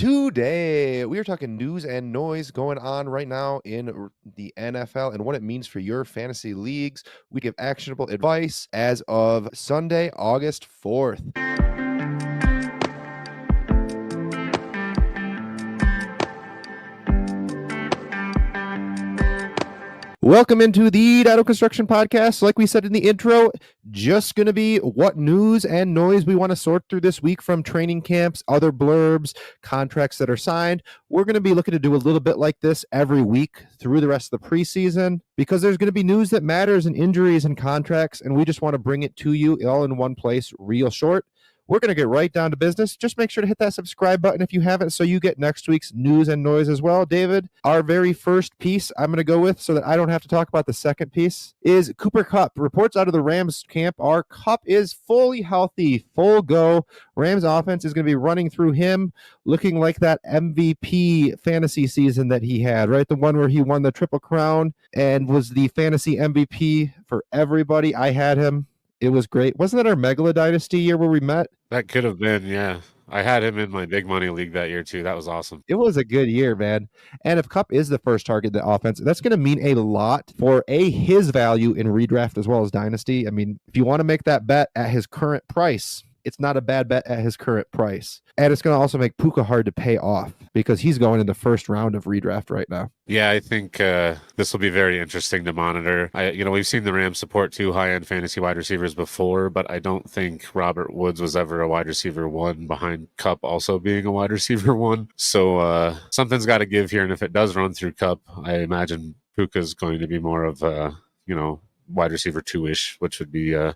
Today, we are talking news and noise going on right now in the NFL and what it means for your fantasy leagues. We give actionable advice as of Sunday, August 4th. Welcome into the Dino Construction Podcast. Like we said in the intro, just going to be what news and noise we want to sort through this week from training camps, other blurbs, contracts that are signed. We're going to be looking to do a little bit like this every week through the rest of the preseason because there's going to be news that matters and injuries and contracts, and we just want to bring it to you all in one place real short. We're going to get right down to business. Just make sure to hit that subscribe button if you haven't so you get next week's news and noise as well. David, our very first piece I'm going to go with so that I don't have to talk about the second piece is Cooper Kupp. Reports out of the Rams camp are Kupp is fully healthy, full go. Rams offense is going to be running through him, looking like that MVP fantasy season that he had, right? The one where he won the Triple Crown and was the fantasy MVP for everybody. I had him. It was great. Wasn't that our Megala Dynasty year where we met? That could have been, yeah. I had him in my big money league that year too. That was awesome. It was a good year, man. And if Kupp is the first target in the offense, that's going to mean a lot for his value in redraft as well as Dynasty. I mean, if you want to make that bet at his current price, it's not a bad bet at his current price. And it's going to also make Puka hard to pay off because he's going in the first round of redraft right now. Yeah, I think this will be very interesting to monitor. We've seen the Rams support two high-end fantasy wide receivers before, but I don't think Robert Woods was ever a wide receiver one behind Kupp also being a wide receiver one. So something's got to give here. And if it does run through Kupp, I imagine Puka's going to be more of a, wide receiver two-ish, which would be a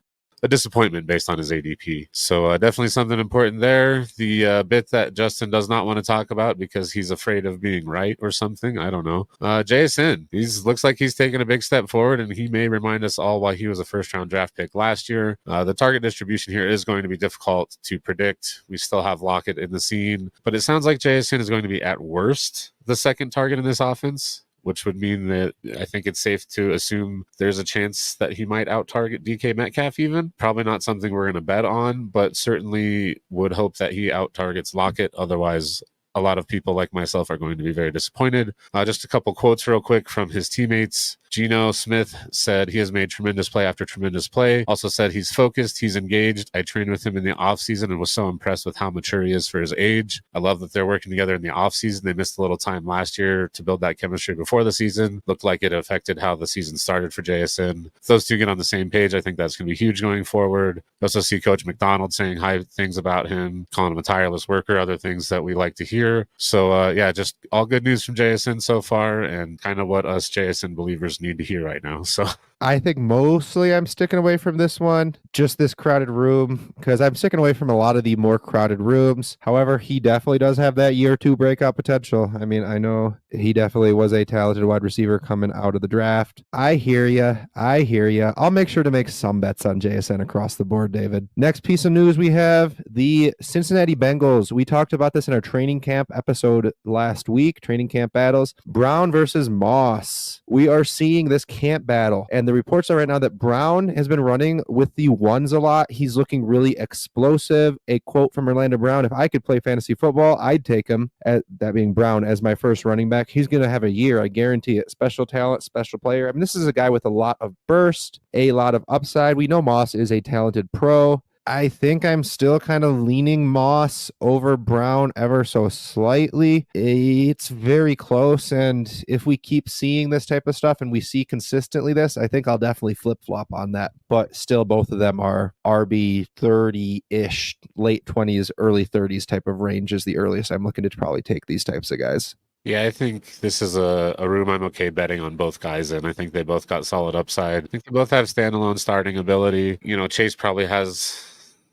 disappointment based on his ADP. So definitely something important there. The bit that Justin does not want to talk about because he's afraid of being right or something. I don't know. JSN, looks like he's taken a big step forward, and he may remind us all why he was a first-round draft pick last year. The target distribution here is going to be difficult to predict. We still have Lockett in the scene, but it sounds like JSN is going to be at worst the second target in this offense, which would mean that I think it's safe to assume there's a chance that he might out-target DK Metcalf even. Probably not something we're going to bet on, but certainly would hope that he out-targets Lockett. Otherwise, a lot of people like myself are going to be very disappointed. Just a couple quotes real quick from his teammates. Geno Smith said he has made tremendous play after tremendous play. Also said he's focused, he's engaged. I trained with him in the offseason and was so impressed with how mature he is for his age. I love that they're working together in the offseason. They missed a little time last year to build that chemistry before the season. Looked like it affected how the season started for JSN. If those two get on the same page, I think that's going to be huge going forward. We also see Coach McDonald saying high things about him, calling him a tireless worker, other things that we like to hear. So, just all good news from JSN so far and kind of what us JSN believers need to hear right now. So I think mostly I'm sticking away from this one, just this crowded room, because I'm sticking away from a lot of the more crowded rooms. However, he definitely does have that year two breakout potential. I mean, I know he definitely was a talented wide receiver coming out of the draft. I hear you. I'll make sure to make some bets on JSN across the board, David. Next piece of news we have the Cincinnati Bengals. We talked about this in our training camp episode last week, training camp battles. Brown versus Moss. We are seeing this camp battle, and the reports are right now that Brown has been running with the ones a lot. He's looking really explosive. A quote from Orlando Brown: if I could play fantasy football, I'd take him, that being Brown, as my first running back. He's going to have a year, I guarantee it. Special talent, special player. I mean, this is a guy with a lot of burst, a lot of upside. We know Moss is a talented pro. I think I'm still kind of leaning Moss over Brown ever so slightly. It's very close, and if we keep seeing this type of stuff and we see consistently this, I think I'll definitely flip-flop on that. But still, both of them are RB 30-ish, late 20s, early 30s type of range is the earliest I'm looking to probably take these types of guys. Yeah, I think this is a room I'm okay betting on both guys in. I think they both got solid upside. I think they both have standalone starting ability. Chase probably has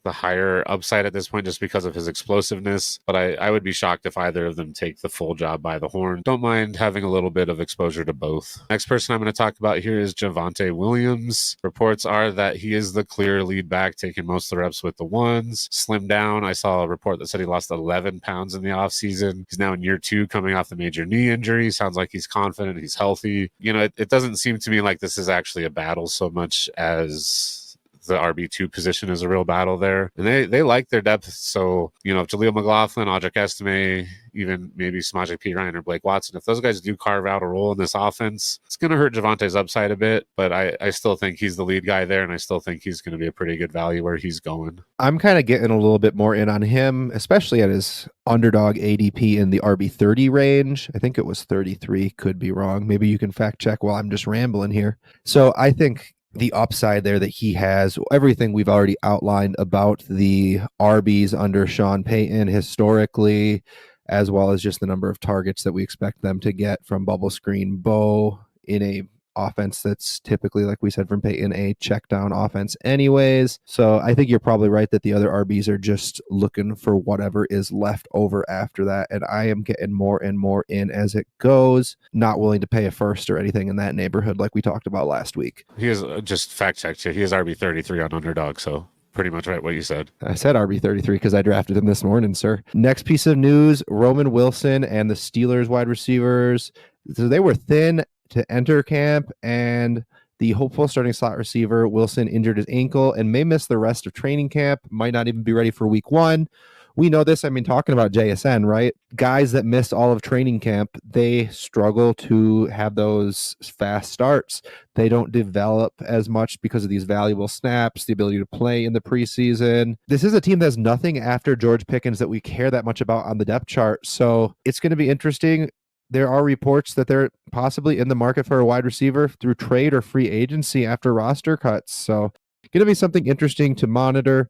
the higher upside at this point just because of his explosiveness, but I would be shocked if either of them take the full job by the horn. Don't mind having a little bit of exposure to both. Next person I'm going to talk about here is Javonte Williams. Reports are that he is the clear lead back, taking most of the reps with the ones. Slimmed down. I saw a report that said he lost 11 pounds in the offseason. He's now in year 2 coming off the major knee injury. Sounds like he's confident, he's healthy. It doesn't seem to me like this is actually a battle so much as the RB2 position is a real battle there. And they like their depth. So, if Jaleel McLaughlin, Audric Estime, even maybe Samaje Perine or Blake Watson, if those guys do carve out a role in this offense, it's going to hurt Javante's upside a bit. But I still think he's the lead guy there, and I still think he's going to be a pretty good value where he's going. I'm kind of getting a little bit more in on him, especially at his underdog ADP in the RB30 range. I think it was 33, could be wrong. Maybe you can fact check while I'm just rambling here. So I think the upside there that he has, everything we've already outlined about the RBs under Sean Payton historically, as well as just the number of targets that we expect them to get from bubble screen Bo in a offense that's typically, like we said from Peyton, a check down offense anyways. So I think you're probably right that the other RBs are just looking for whatever is left over after that. And I am getting more and more in as it goes, not willing to pay a first or anything in that neighborhood like we talked about last week. He is, just fact checked you, he is RB33 on underdog, so pretty much right what you said. I said RB33 because I drafted him this morning, sir. Next piece of news, Roman Wilson and the Steelers wide receivers. So they were thin to enter camp, and the hopeful starting slot receiver Wilson injured his ankle and may miss the rest of training camp, might not even be ready for week 1. We know this. I mean, talking about JSN, right? Guys that miss all of training camp, they struggle to have those fast starts. They don't develop as much because of these valuable snaps, the ability to play in the preseason. This is a team that has nothing after George Pickens that we care that much about on the depth chart. So it's going to be interesting. There are reports that they're possibly in the market for a wide receiver through trade or free agency after roster cuts. So going to be something interesting to monitor,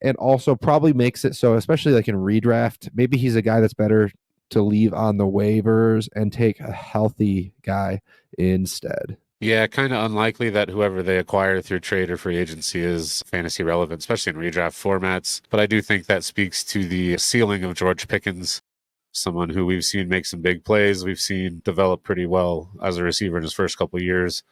and also probably makes it so, especially like in redraft, maybe he's a guy that's better to leave on the waivers and take a healthy guy instead. Yeah, kind of unlikely that whoever they acquire through trade or free agency is fantasy relevant, especially in redraft formats. But I do think that speaks to the ceiling of George Pickens, someone who we've seen make some big plays. We've seen develop pretty well as a receiver in his first couple of years.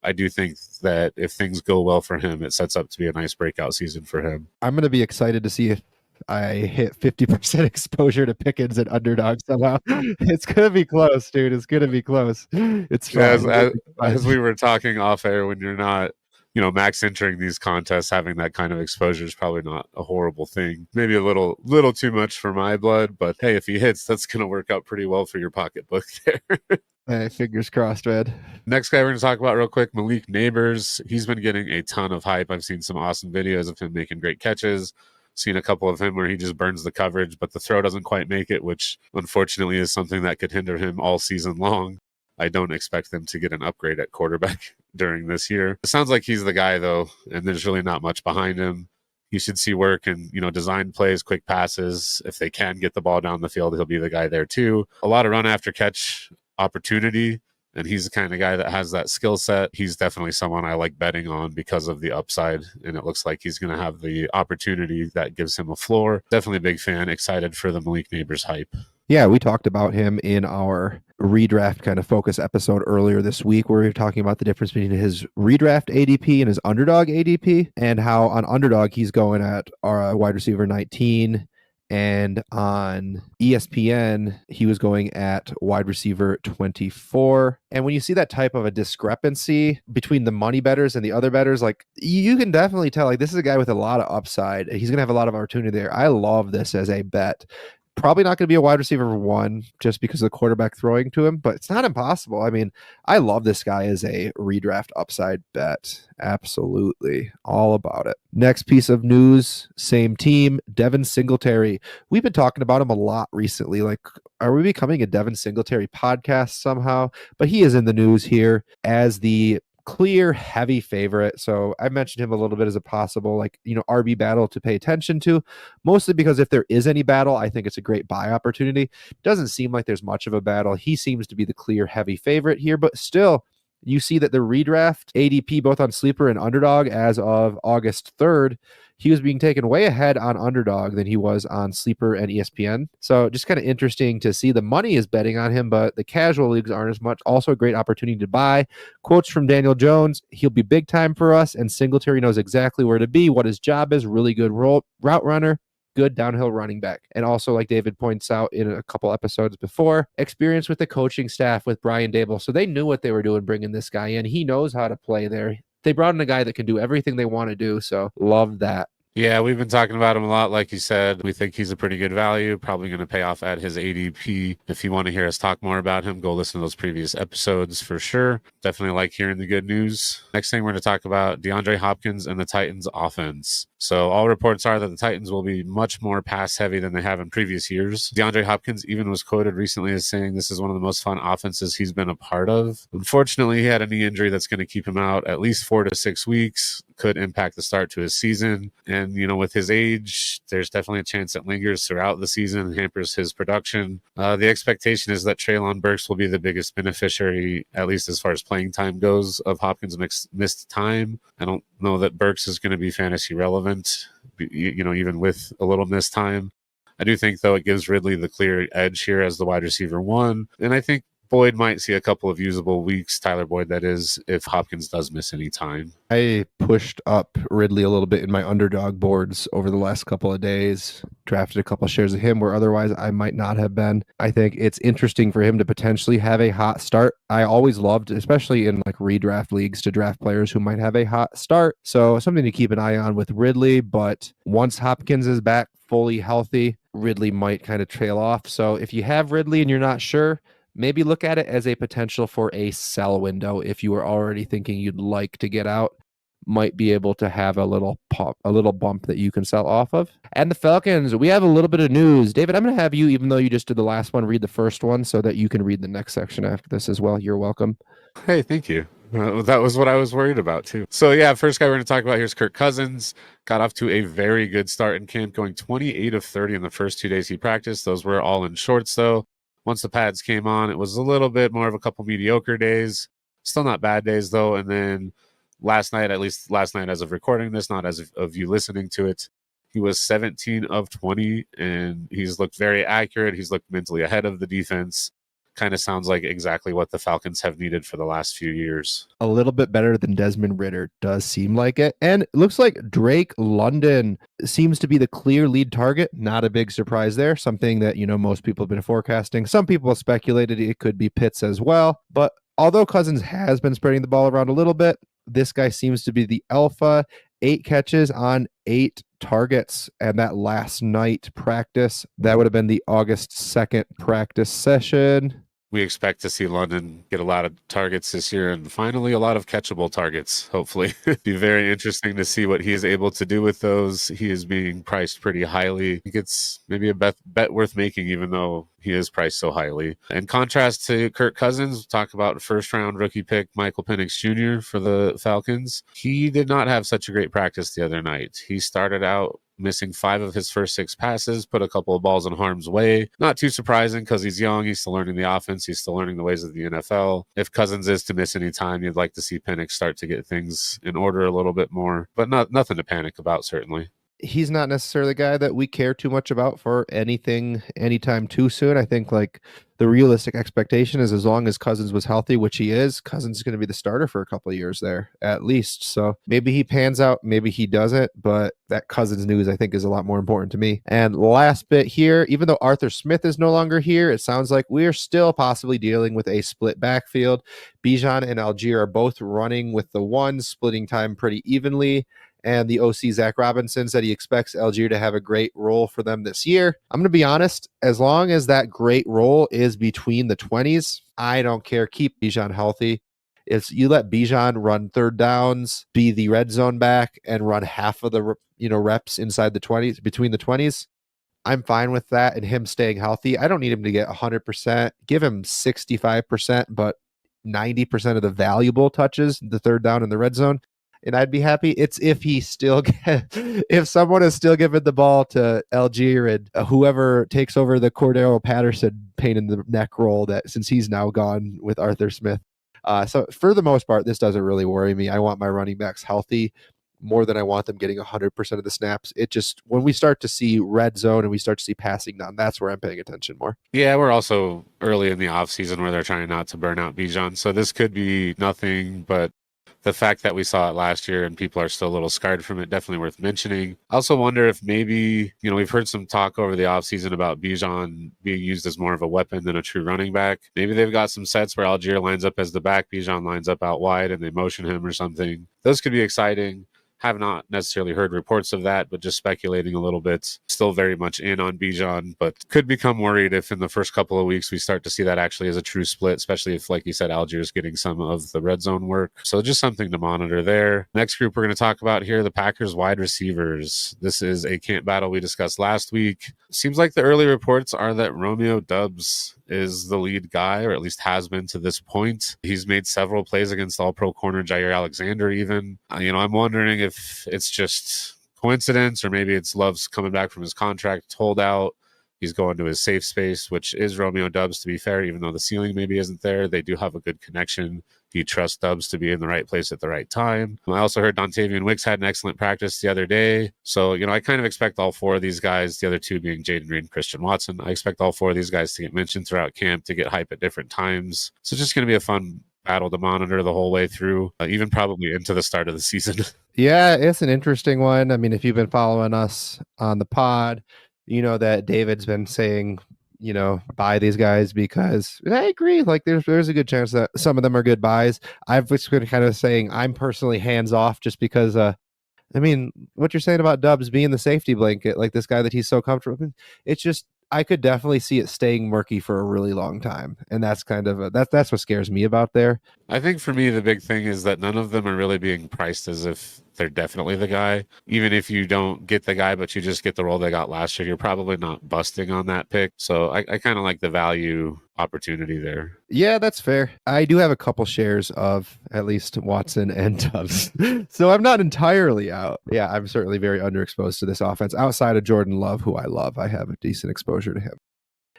I do think that if things go well for him, it sets up to be a nice breakout season for him. I'm going to be excited to see if I hit 50% exposure to Pickens and underdog somehow. It's going to be close, dude. It's going to be close. It's fun. As we were talking off air, when you're not, max entering these contests, having that kind of exposure is probably not a horrible thing. Maybe a little too much for my blood, but hey, if he hits, that's going to work out pretty well for your pocketbook there. Hey, fingers crossed, Red. Next guy we're going to talk about real quick, Malik Neighbors. He's been getting a ton of hype. I've seen some awesome videos of him making great catches. Seen a couple of him where he just burns the coverage, but the throw doesn't quite make it, which unfortunately is something that could hinder him all season long. I don't expect them to get an upgrade at quarterback during this year. It sounds like he's the guy, though, and there's really not much behind him. He should see work and, design plays, quick passes. If they can get the ball down the field, he'll be the guy there, too. A lot of run after catch opportunity, and he's the kind of guy that has that skill set. He's definitely someone I like betting on because of the upside, and it looks like he's going to have the opportunity that gives him a floor. Definitely a big fan, excited for the Malik Neighbors hype. Yeah, we talked about him in our redraft kind of focus episode earlier this week, where we were talking about the difference between his redraft ADP and his underdog ADP, and how on underdog he's going at our wide receiver 19, and on ESPN he was going at wide receiver 24. And when you see that type of a discrepancy between the money bettors and the other bettors, like you can definitely tell, like, this is a guy with a lot of upside. He's going to have a lot of opportunity there. I love this as a bet. Probably not going to be a wide receiver 1 just because of the quarterback throwing to him, but it's not impossible. I mean, I love this guy as a redraft upside bet. Absolutely. All about it. Next piece of news, same team, Devin Singletary. We've been talking about him a lot recently. Like, are we becoming a Devin Singletary podcast somehow? But he is in the news here as the clear heavy favorite. So I mentioned him a little bit as a possible, RB battle to pay attention to, mostly because if there is any battle, I think it's a great buy opportunity. Doesn't seem like there's much of a battle. He seems to be the clear heavy favorite here, but still, you see that the redraft ADP, both on Sleeper and Underdog, as of August 3rd, he was being taken way ahead on Underdog than he was on Sleeper and ESPN. So just kind of interesting to see. The money is betting on him, but the casual leagues aren't as much. Also a great opportunity to buy. Quotes from Daniel Jones: he'll be big time for us, and Singletary knows exactly where to be, what his job is. Really good route runner, good downhill running back. And also, like David points out in a couple episodes before, experience with the coaching staff with Brian Dable. So they knew what they were doing bringing this guy in. He knows how to play there. they brought in a guy that can do everything they want to do. So love that. Yeah, we've been talking about him a lot. Like you said, we think he's a pretty good value, probably going to pay off at his ADP. If you want to hear us talk more about him, go listen to those previous episodes for sure. Definitely like hearing the good news. Next thing we're going to talk about DeAndre Hopkins and the Titans offense. So all reports are that the Titans will be much more pass heavy than they have in previous years. DeAndre Hopkins even was quoted recently as saying this is one of the most fun offenses he's been a part of. Unfortunately, he had a knee injury that's going to keep him out at least 4 to 6 weeks, could impact the start to his season. And, with his age, there's definitely a chance it lingers throughout the season, hampers his production. The expectation is that Treylon Burks will be the biggest beneficiary, at least as far as playing time goes, of Hopkins' missed time. I don't know that Burks is going to be fantasy relevant, even with a little missed time. I do think, though, it gives Ridley the clear edge here as the wide receiver 1. And I think Boyd might see a couple of usable weeks, Tyler Boyd, that is, if Hopkins does miss any time. I pushed up Ridley a little bit in my underdog boards over the last couple of days, drafted a couple of shares of him where otherwise I might not have been. I think it's interesting for him to potentially have a hot start. I always loved, especially in like redraft leagues, to draft players who might have a hot start. So something to keep an eye on with Ridley, but once Hopkins is back fully healthy, Ridley might kind of trail off. So if you have Ridley and you're not sure, maybe look at it as a potential for a sell window. If you were already thinking you'd like to get out, might be able to have a little bump that you can sell off of. And the Falcons, we have a little bit of news. David, I'm going to have you, even though you just did the last one, read the first one so that you can read the next section after this as well. You're welcome. Hey, thank you. That was what I was worried about, too. So, yeah, first guy we're going to talk about here is Kirk Cousins. Got off to a very good start in camp, going 28 of 30 in the first 2 days he practiced. Those were all in shorts, though. Once the pads came on, it was a little bit more of a couple mediocre days. Still not bad days, though. And then last night, at least last night as of recording this, not as of you listening to it, he was 17 of 20, and he's looked very accurate. He's looked mentally ahead of the defense. Kind of sounds like exactly what the Falcons have needed for the last few years. A little bit better than Desmond Ridder does seem like it. And it looks like Drake London seems to be the clear lead target. Not a big surprise there. Something that, most people have been forecasting. Some people have speculated it could be Pitts as well. But although Cousins has been spreading the ball around a little bit, this guy seems to be the alpha. 8 catches on 8 targets. And that last night practice, that would have been the August 2nd practice session. We expect to see London get a lot of targets this year and finally a lot of catchable targets, hopefully. Be very interesting to see what he is able to do with those. He is being priced pretty highly. I think it's maybe a bet worth making, even though he is priced so highly. In contrast to Kirk Cousins, we'll talk about first-round rookie pick Michael Penix Jr. for the Falcons. He did not have such a great practice the other night. He started out missing 5 of his first 6 passes, put a couple of balls in harm's way. Not too surprising because he's young. He's still learning the offense. He's still learning the ways of the NFL. If Cousins is to miss any time, you'd like to see Penix start to get things in order a little bit more, but nothing to panic about, certainly. He's not necessarily the guy that we care too much about for anything anytime too soon. I think like the realistic expectation is as long as Cousins was healthy, which he is, Cousins is going to be the starter for a couple of years there at least. So maybe he pans out, maybe he doesn't, but that Cousins news I think is a lot more important to me. And last bit here, even though Arthur Smith is no longer here, it sounds like we are still possibly dealing with a split backfield. Bijan and Algier are both running with the ones, splitting time pretty evenly. And the OC, Zach Robinson, said he expects Algier to have a great role for them this year. I'm going to be honest, as long as that great role is between the 20s, I don't care. Keep Bijan healthy. If you let Bijan run third downs, be the red zone back, and run half of the reps inside the 20s, between the 20s, I'm fine with that and him staying healthy. I don't need him to get 100%. Give him 65%, but 90% of the valuable touches, the third down in the red zone. And I'd be happy. It's if he still if someone is still giving the ball to Algier and whoever takes over the Cordero Patterson pain in the neck role, that since he's now gone with Arthur Smith. So for the most part, this doesn't really worry me. I want my running backs healthy more than I want them getting 100% of the snaps. It just, when we start to see red zone and we start to see passing down, that's where I'm paying attention more. Yeah, we're also early in the offseason where they're trying not to burn out Bijan. So this could be nothing but the fact that we saw it last year and people are still a little scarred from it, definitely worth mentioning. I also wonder if maybe, we've heard some talk over the offseason about Bijan being used as more of a weapon than a true running back. Maybe they've got some sets where Algier lines up as the back, Bijan lines up out wide, and they motion him or something. Those could be exciting. Have not necessarily heard reports of that, but just speculating a little bit. Still very much in on Bijan, but could become worried if in the first couple of weeks we start to see that actually as a true split, especially if, like you said, Algier is getting some of the red zone work. So just something to monitor there. Next group we're going to talk about here, the Packers wide receivers. This is a camp battle we discussed last week. Seems like the early reports are that Romeo Doubs is the lead guy, or at least has been to this point. He's made several plays against all-pro corner Jair Alexander even. I'm wondering if it's just coincidence or maybe it's Love's coming back from his contract holdout. He's going to his safe space, which is Romeo Doubs, to be fair, even though the ceiling maybe isn't there. They do have a good connection. He trusts Doubs to be in the right place at the right time. I also heard Dontavian Wicks had an excellent practice the other day. So, I kind of expect all four of these guys, the other two being Jaden Reed and Christian Watson, I expect all four of these guys to get mentioned throughout camp, to get hype at different times. So it's just going to be a fun battle to monitor the whole way through, even probably into the start of the season. Yeah, it's an interesting one. I mean, if you've been following us on the pod, you know that David's been saying, buy these guys because, and I agree, like there's a good chance that some of them are good buys. I've just been kind of saying I'm personally hands off just because I mean, what you're saying about Dubs being the safety blanket, like this guy that he's so comfortable with, it's just I could definitely see it staying murky for a really long time, and that's kind of that's what scares me about there. I think for me, the big thing is that none of them are really being priced as if they're definitely the guy. Even if you don't get the guy, but you just get the role they got last year, you're probably not busting on that pick. So I kind of like the value opportunity there. Yeah, that's fair. I do have a couple shares of at least Watson and Tubbs. So I'm not entirely out. Yeah, I'm certainly very underexposed to this offense. Outside of Jordan Love, who I love, I have a decent exposure to him.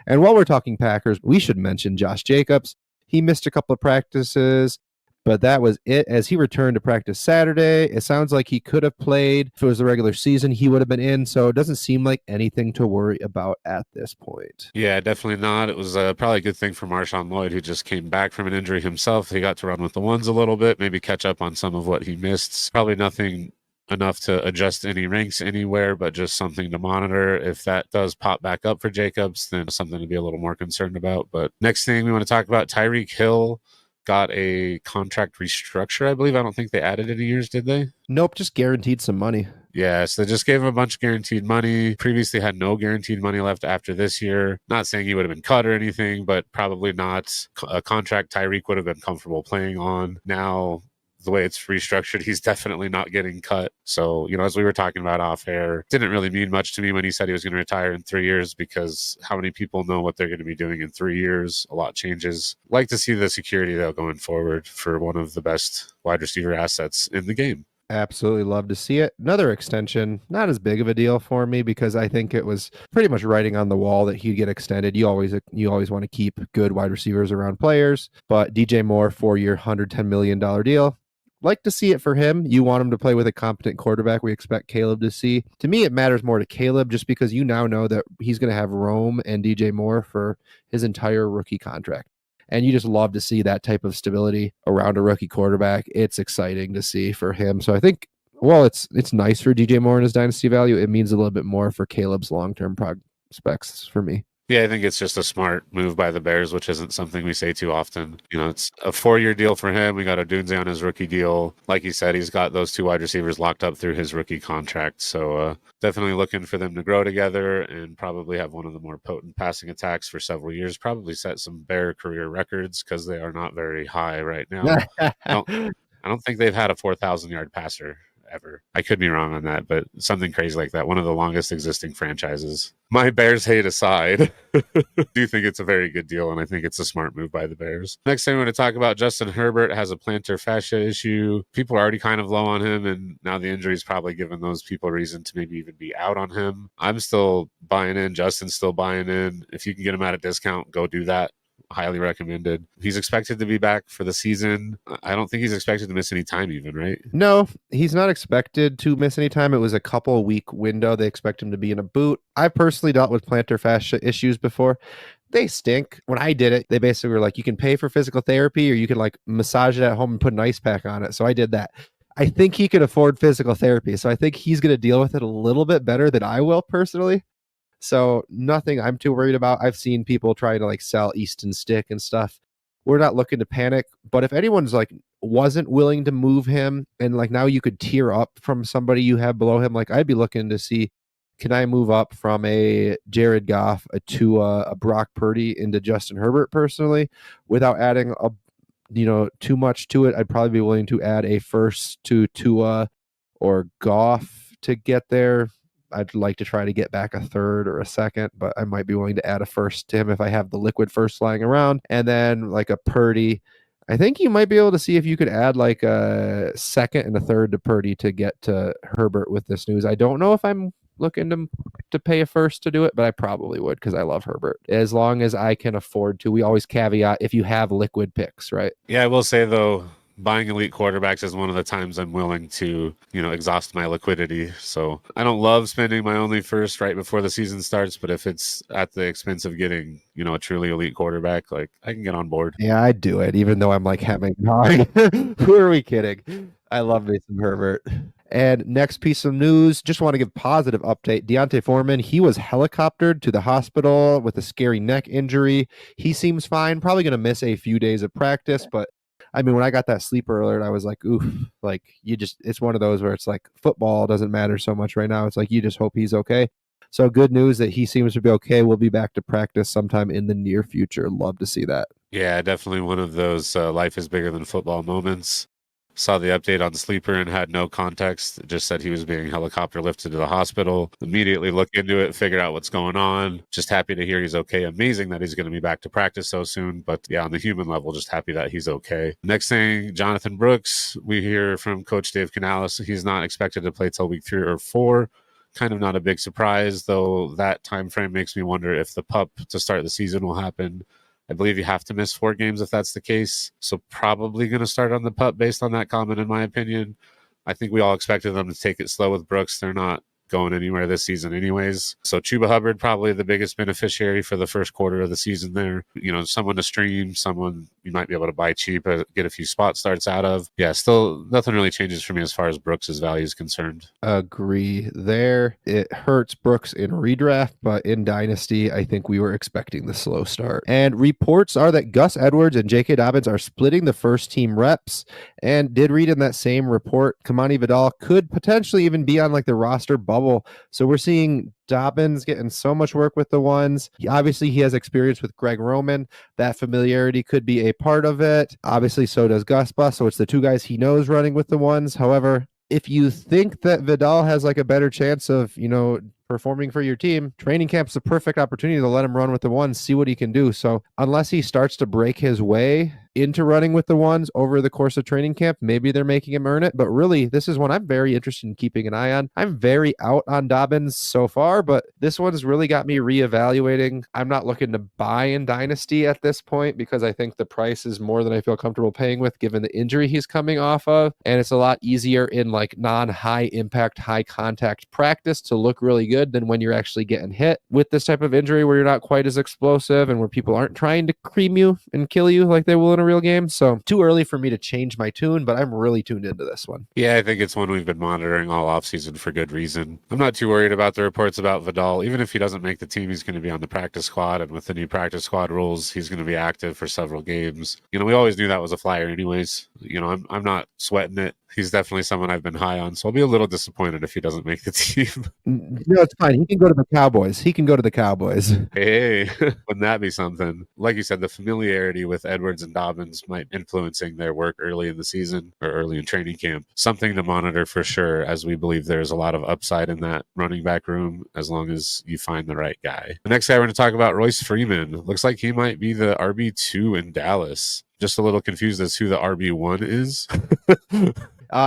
And while we're talking Packers, we should mention Josh Jacobs. He missed a couple of practices, but that was it as he returned to practice Saturday. It sounds like he could have played. If it was the regular season, he would have been in. So it doesn't seem like anything to worry about at this point. Yeah, definitely not. It was probably a good thing for Marshawn Lloyd, who just came back from an injury himself. He got to run with the ones a little bit, maybe catch up on some of what he missed. Probably nothing enough to adjust any ranks anywhere, but just something to monitor. If that does pop back up for Jacobs, then something to be a little more concerned about. But next thing we want to talk about, Tyreek Hill got a contract restructure, I believe. I don't think they added any years, did they? Nope, just guaranteed some money. Yes, they just gave him a bunch of guaranteed money. Previously had no guaranteed money left after this year. Not saying he would have been cut or anything, but probably not a contract Tyreek would have been comfortable playing on. Now, the way it's restructured, he's definitely not getting cut. So, as we were talking about off air, didn't really mean much to me when he said he was going to retire in 3 years, because how many people know what they're going to be doing in 3 years? A lot changes. Like to see the security, though, going forward for one of the best wide receiver assets in the game. Absolutely love to see it. Another extension, not as big of a deal for me because I think it was pretty much writing on the wall that he'd get extended. You always want to keep good wide receivers around players, but DJ Moore, 4-year, $110 million deal. Like to see it for him. You want him to play with a competent quarterback. We expect Caleb to see. To me, it matters more to Caleb just because you now know that he's going to have Rome and DJ Moore for his entire rookie contract. And you just love to see that type of stability around a rookie quarterback. It's exciting to see for him. So I think, well, it's nice for DJ Moore and his dynasty value. It means a little bit more for Caleb's long-term prospects for me. Yeah, I think it's just a smart move by the Bears, which isn't something we say too often. It's a 4-year deal for him. We got Odunze on his rookie deal. Like you said, he's got those two wide receivers locked up through his rookie contract. So definitely looking for them to grow together and probably have one of the more potent passing attacks for several years. Probably set some Bear career records because they are not very high right now. I don't think they've had a 4,000-yard passer ever. I could be wrong on that, but something crazy like that. One of the longest existing franchises. My Bears hate aside, do think it's a very good deal, and I think it's a smart move by the Bears. Next thing we're going to talk about, Justin Herbert has a plantar fascia issue. People are already kind of low on him, and now the injury's probably given those people a reason to maybe even be out on him. I'm still buying in. Justin's still buying in. If you can get him at a discount, go do that. Highly recommended. He's expected to be back for the season. I don't think he's expected to miss any time even, right? No, he's not expected to miss any time. It was a couple week window. They expect him to be in a boot. I personally dealt with plantar fascia issues before. they stink. When I did it, they basically were like, you can pay for physical therapy or you can like massage it at home and put an ice pack on it. So I did that. I think he can afford physical therapy. So I think he's going to deal with it a little bit better than I will personally. So nothing I'm too worried about. I've seen people try to like sell Easton Stick and stuff. We're not looking to panic, but if anyone's like wasn't willing to move him and like now you could tier up from somebody you have below him, like I'd be looking to see, can I move up from a Jared Goff to a Brock Purdy into Justin Herbert personally without adding a too much to it. I'd probably be willing to add a first to Tua or Goff to get there. I'd like to try to get back a third or a second, but I might be willing to add a first to him if I have the liquid first lying around. And then like a Purdy. I think you might be able to see if you could add like a second and a third to Purdy to get to Herbert with this news. I don't know if I'm looking to pay a first to do it, but I probably would because I love Herbert. As long as I can afford to. We always caveat if you have liquid picks, right? Yeah, I will say though, buying elite quarterbacks is one of the times I'm willing to, exhaust my liquidity. So I don't love spending my only first right before the season starts, but if it's at the expense of getting, a truly elite quarterback, like I can get on board. Yeah, I'd do it, even though I'm like having hard. Who are we kidding? I love me some Herbert. And next piece of news, just want to give positive update. Deontay Foreman, he was helicoptered to the hospital with a scary neck injury. He seems fine, probably going to miss a few days of practice, but I mean, when I got that sleeper alert, I was like, oof, like it's one of those where it's like football doesn't matter so much right now. It's like, you just hope he's okay. So good news that he seems to be okay. We'll be back to practice sometime in the near future. Love to see that. Yeah, definitely one of those life is bigger than football moments. Saw the update on Sleeper and had no context. It just said he was being helicopter lifted to the hospital. Immediately look into it, figure out what's going on. Just happy to hear he's okay. Amazing that he's going to be back to practice so soon. But yeah, on the human level, just happy that he's okay. Next thing, Jonathan Brooks. We hear from Coach Dave Canales. He's not expected to play till week 3 or 4. Kind of not a big surprise, though that time frame makes me wonder if the pup to start the season will happen. I believe you have to miss 4 games if that's the case. So probably going to start on the pup based on that comment, in my opinion. I think we all expected them to take it slow with Brooks. They're not going anywhere this season anyways. So Chuba Hubbard, probably the biggest beneficiary for the first quarter of the season there. Someone to stream, someone you might be able to buy cheap, get a few spot starts out of. Yeah, still nothing really changes for me as far as Brooks' value is concerned. Agree there. It hurts Brooks in redraft, but in Dynasty, I think we were expecting the slow start. And reports are that Gus Edwards and J.K. Dobbins are splitting the first team reps. And did read in that same report, Kamani Vidal could potentially even be on like the roster bubble. So we're seeing Dobbins getting so much work with the ones. Obviously, he has experience with Greg Roman. That familiarity could be a part of it. Obviously, so does Gus Bus. So it's the 2 guys he knows running with the ones. However, if you think that Vidal has like a better chance of, performing for your team, training camp's a perfect opportunity to let him run with the ones, see what he can do. So unless he starts to break his way into running with the ones over the course of training camp, maybe they're making him earn it. But really, this is one I'm very interested in keeping an eye on. I'm very out on Dobbins so far, but this one's really got me reevaluating. I'm not looking to buy in Dynasty at this point because I think the price is more than I feel comfortable paying with given the injury he's coming off of. And it's a lot easier in like non-high impact, high contact practice to look really good than when you're actually getting hit with this type of injury where you're not quite as explosive and where people aren't trying to cream you and kill you like they will in a real game. So too early for me to change my tune, but I'm really tuned into this one. Yeah, I think it's one we've been monitoring all offseason for good reason. I'm not too worried about the reports about Vidal. Even if he doesn't make the team, he's going to be on the practice squad, and with the new practice squad rules, he's going to be active for several games. We always knew that was a flyer anyways. I'm not sweating it. He's definitely someone I've been high on, so I'll be a little disappointed if he doesn't make the team. No, it's fine. He can go to the Cowboys. Hey, wouldn't that be something? Like you said, the familiarity with Edwards and Dobbins might influencing their work early in the season or early in training camp. Something to monitor for sure, as we believe there's a lot of upside in that running back room as long as you find the right guy. The next guy we're going to talk about, Royce Freeman. Looks like he might be the RB2 in Dallas. Just a little confused as who the RB1 is.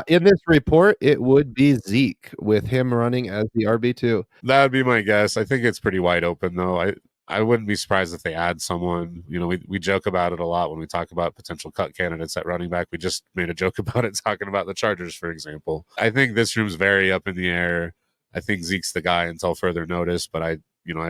In this report, it would be Zeke with him running as the RB2. That would be my guess. I think it's pretty wide open, though. I wouldn't be surprised if they add someone. We joke about it a lot when we talk about potential cut candidates at running back. We just made a joke about it talking about the Chargers, for example. I think this room's very up in the air. I think Zeke's the guy until further notice, but I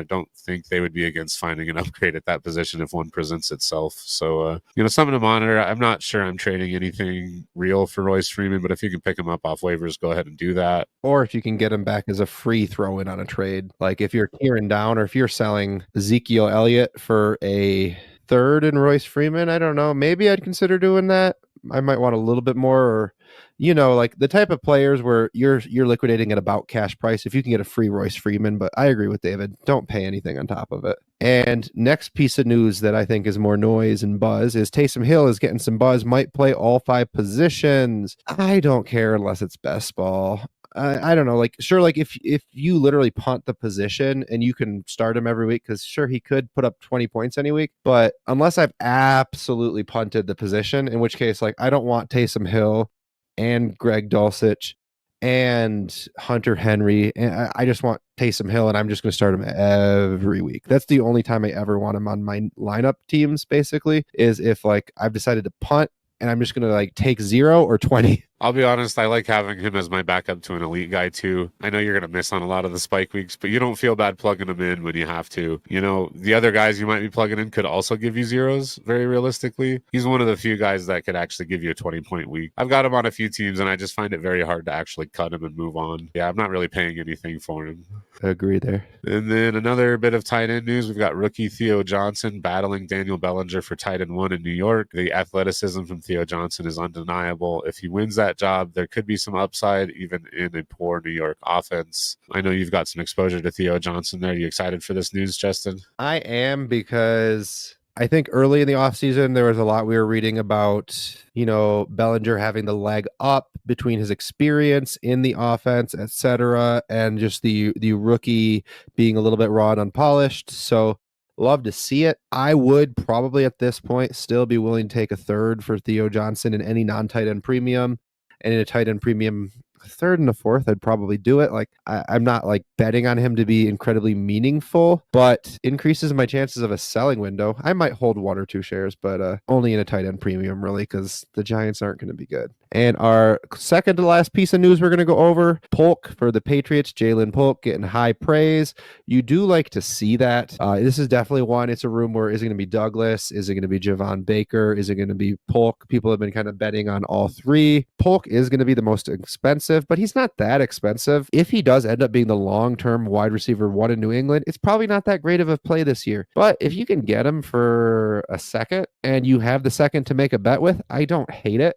don't think they would be against finding an upgrade at that position if one presents itself. So, something to monitor. I'm not sure I'm trading anything real for Royce Freeman, but if you can pick him up off waivers, go ahead and do that. Or if you can get him back as a free throw in on a trade, like if you're tearing down or if you're selling Ezekiel Elliott for a third and Royce Freeman, I don't know. Maybe I'd consider doing that. I might want a little bit more, or like the type of players where you're liquidating at about cash price if you can get a free Royce Freeman. But I agree with David. Don't pay anything on top of it. And next piece of news that I think is more noise and buzz is Taysom Hill is getting some buzz, might play all 5 positions. I don't care unless it's best ball. I don't know, like sure, like if you literally punt the position and you can start him every week, because sure he could put up 20 points any week, but unless I've absolutely punted the position, in which case like I don't want Taysom Hill and Greg Dulcich and Hunter Henry, and I just want Taysom Hill, and I'm just going to start him every week. That's the only time I ever want him on my lineup teams, basically, is if like I've decided to punt and I'm just going to like take 0 or 20. I'll be honest, I like having him as my backup to an elite guy too. I know you're going to miss on a lot of the spike weeks, but you don't feel bad plugging him in when you have to. The other guys you might be plugging in could also give you zeros, very realistically. He's one of the few guys that could actually give you a 20-point week. I've got him on a few teams, and I just find it very hard to actually cut him and move on. Yeah, I'm not really paying anything for him. I agree there. And then another bit of tight end news. We've got rookie Theo Johnson battling Daniel Bellinger for tight end 1 in New York. The athleticism from Theo Johnson is undeniable. If he wins that job, there could be some upside even in a poor New York offense. I know you've got some exposure to Theo Johnson there. Are you excited for this news, Justin? I am, because I think early in the offseason, there was a lot we were reading about, Bellinger having the leg up between his experience in the offense, etc., and just the rookie being a little bit raw and unpolished. So love to see it. I would probably at this point still be willing to take a third for Theo Johnson in any non-tight end premium, and in a tight end premium, a third and a fourth, I'd probably do it. Like I'm not like betting on him to be incredibly meaningful, but increases my chances of a selling window. I might hold 1 or 2 shares, but only in a tight end premium, really, because the Giants aren't going to be good. And our second to last piece of news we're going to go over, Polk for the Patriots, Jalen Polk getting high praise. You do like to see that. This is definitely one. It's a room where is it going to be Douglas? Is it going to be Javon Baker? Is it going to be Polk? People have been kind of betting on all 3. Polk is going to be the most expensive, but he's not that expensive. If he does end up being the long-term wide receiver 1 in New England, it's probably not that great of a play this year. But if you can get him for a second and you have the second to make a bet with, I don't hate it.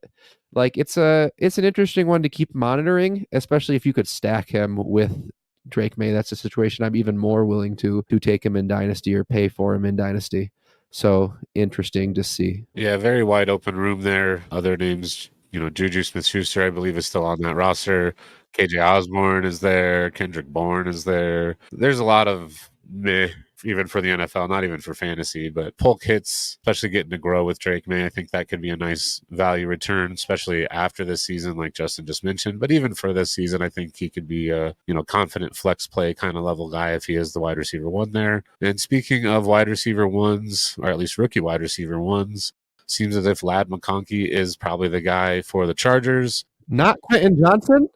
Like it's an interesting one to keep monitoring, especially if you could stack him with Drake May. That's a situation I'm even more willing to take him in Dynasty or pay for him in Dynasty. So interesting to see. Yeah, very wide open room there. Other names, Juju Smith-Schuster, I believe, is still on that roster. KJ Osborne is there. Kendrick Bourne is there. There's a lot of meh, even for the NFL, not even for fantasy, but Polk hits, especially getting to grow with Drake May. I think that could be a nice value return, especially after this season, like Justin just mentioned. But even for this season, I think he could be a confident flex play kind of level guy if he is the wide receiver 1 there. And speaking of wide receiver 1s, or at least rookie wide receiver 1s, seems as if Lad McConkey is probably the guy for the Chargers. Not Quentin Johnson?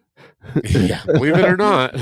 Yeah, believe it or not.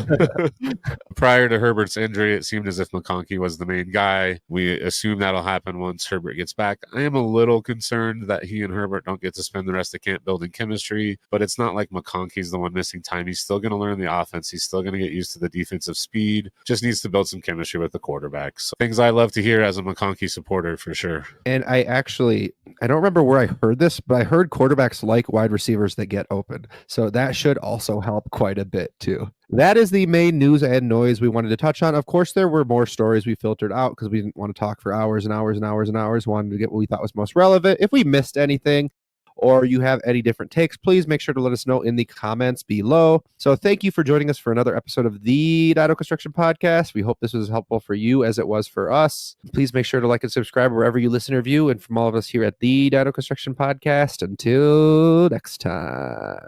Prior to Herbert's injury, it seemed as if McConkey was the main guy. We assume that'll happen once Herbert gets back. I am a little concerned that he and Herbert don't get to spend the rest of camp building chemistry, but it's not like McConkey's the one missing time. He's still going to learn the offense. He's still going to get used to the defensive speed. Just needs to build some chemistry with the quarterback. So things I love to hear as a McConkey supporter for sure. And I don't remember where I heard this, but I heard quarterbacks like wide receivers that get open. So that should also help quite a bit too. That is the main news and noise we wanted to touch on. Of course, there were more stories we filtered out because we didn't want to talk for hours and hours and hours and hours. We wanted to get what we thought was most relevant. If we missed anything or you have any different takes, please make sure to let us know in the comments below. So thank you for joining us for another episode of the Dino Construction Podcast. We hope this was helpful for you as it was for us. Please make sure to like and subscribe wherever you listen or view. And from all of us here at the Dino Construction Podcast, until next time.